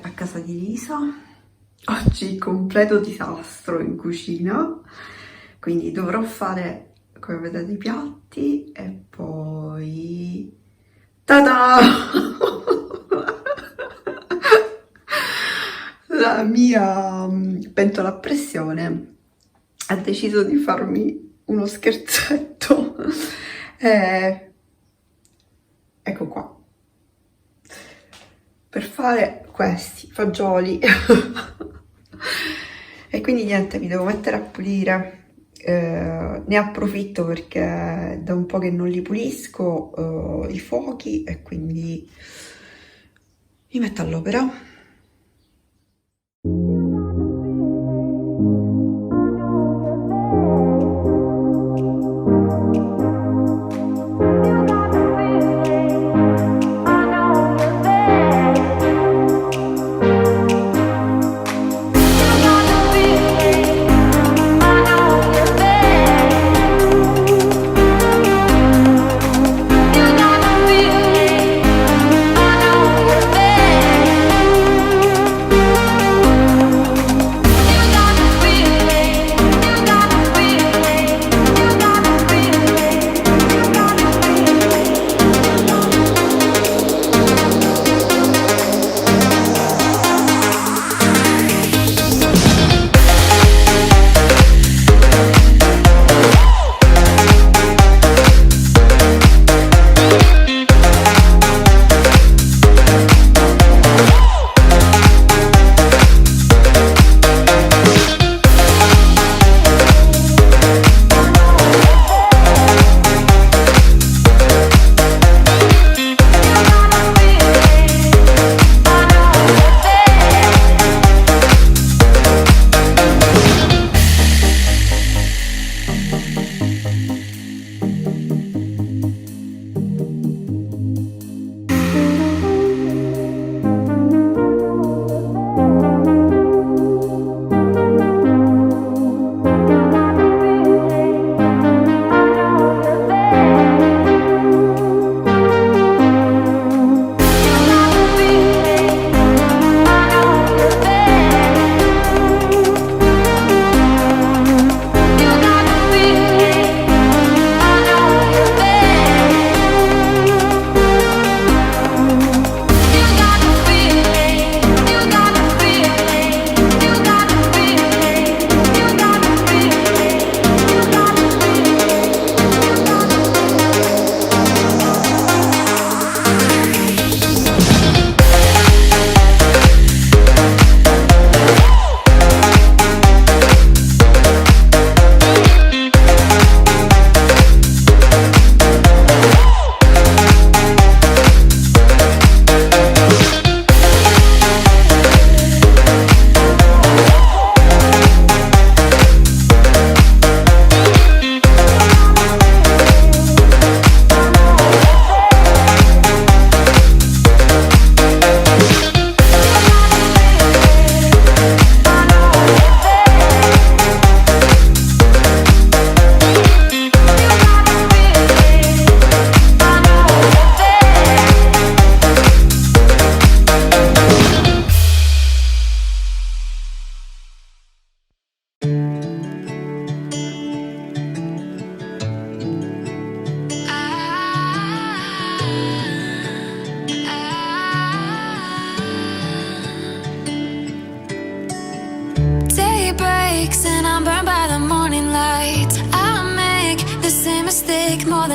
a casa di Lisa. Oggi completo disastro in cucina, quindi dovrò fare, come vedete, i piatti e poi... tada! La mia pentola a pressione ha deciso di farmi uno scherzetto. Ecco qua. Per fare questi fagioli e quindi niente, mi devo mettere a pulire. Ne approfitto perché da un po' che non li pulisco i fuochi e quindi mi metto all'opera.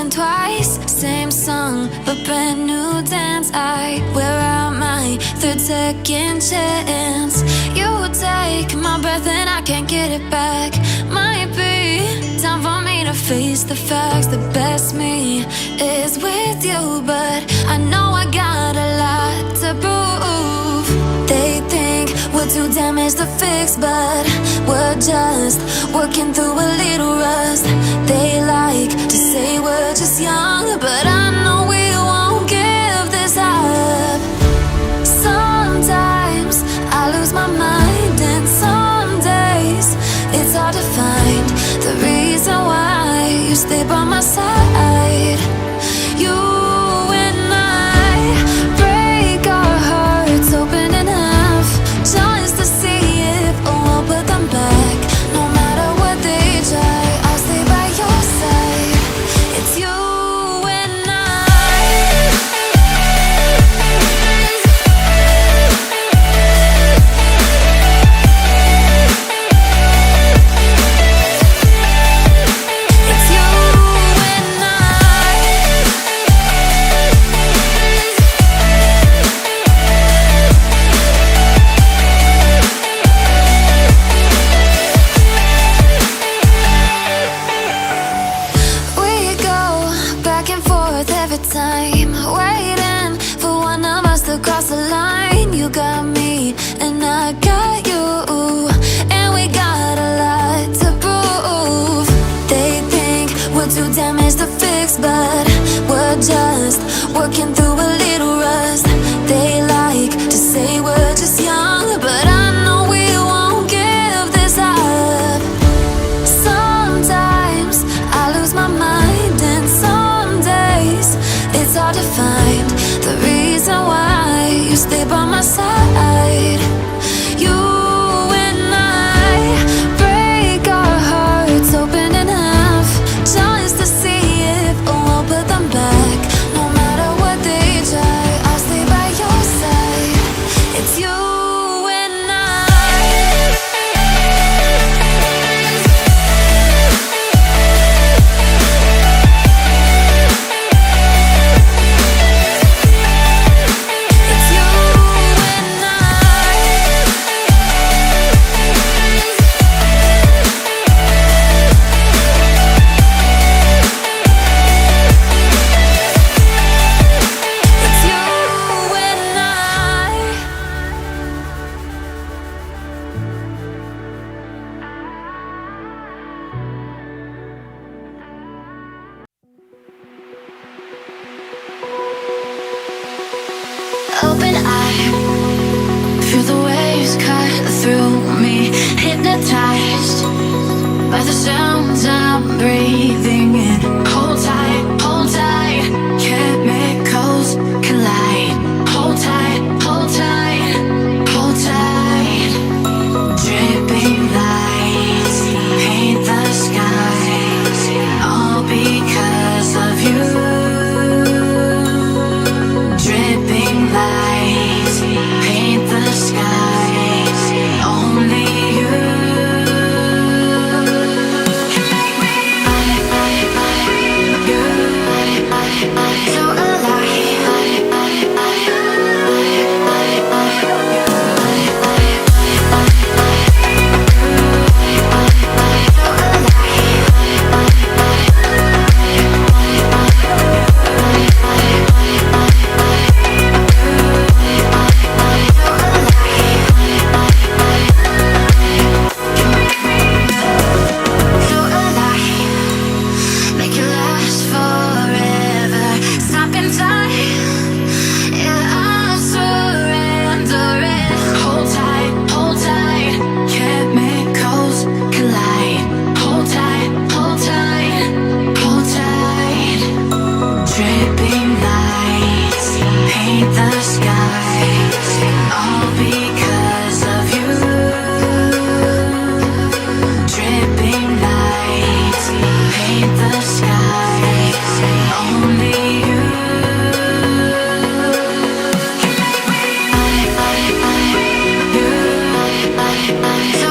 Twice, same song, but brand new dance. I wear out my third second chance. You take my breath and I can't get it back. Might be time for me to face the facts. The best me is with you, but I know I got a lot to prove. They think we're too damaged to fix, but we're just working through a little rust. They like to say we're just young, but I know we won't give this up. Sometimes I lose my mind, and some days it's hard to find the reason why you stay by my side. You and I break our hearts open in half. honest, working through a little rust. They like to say we're just young, but I know we won't give this up. Sometimes I lose my mind, and some days it's hard to find the reason why you stay by my side. You and I break our hearts open in half, just to see if we'll put them back. No matter what they try, I'll stay by your side. It's you and I. It's you and I. It's you and I. Open eye, feel the waves cut through me, hypnotized by the sounds I'm breathing in. Hold tight, chemicals collide. Hold tight, hold tight, hold tight. Dripping lights paint the skies, all because of you. Dripping lights paint the skies, only you. So alive. So alive. Make it last forever. Stop in time. Yeah, I'm surrendering. Hold tight, chemicals collide. Hold tight, hold tight, hold tight. Dripping lights paint the skies, all because of you. Dripping lights paint the skies, only you. So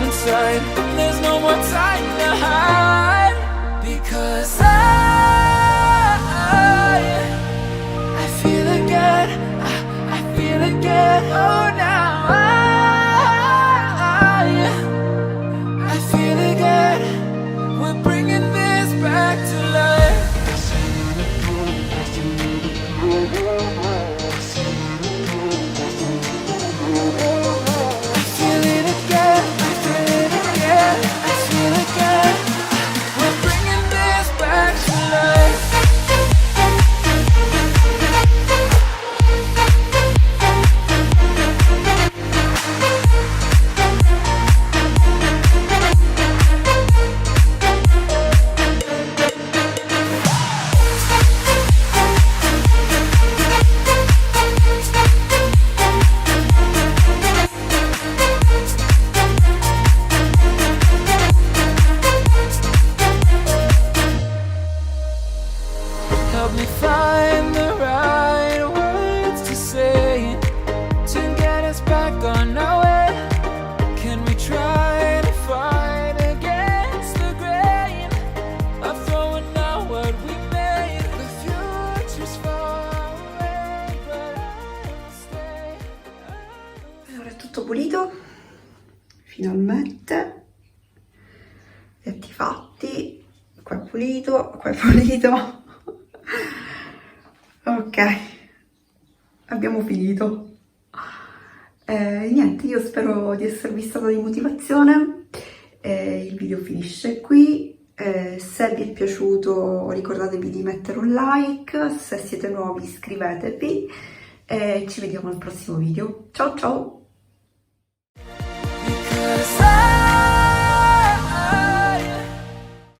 inside. There's no more time to hide. finalmente, letti fatti, qua è pulito, qua è pulito. Ok, abbiamo finito. Niente, io spero di esservi stata di motivazione. Il video finisce qui. Se vi è piaciuto ricordatevi di mettere un like, se siete nuovi iscrivetevi e ci vediamo al prossimo video. Ciao ciao!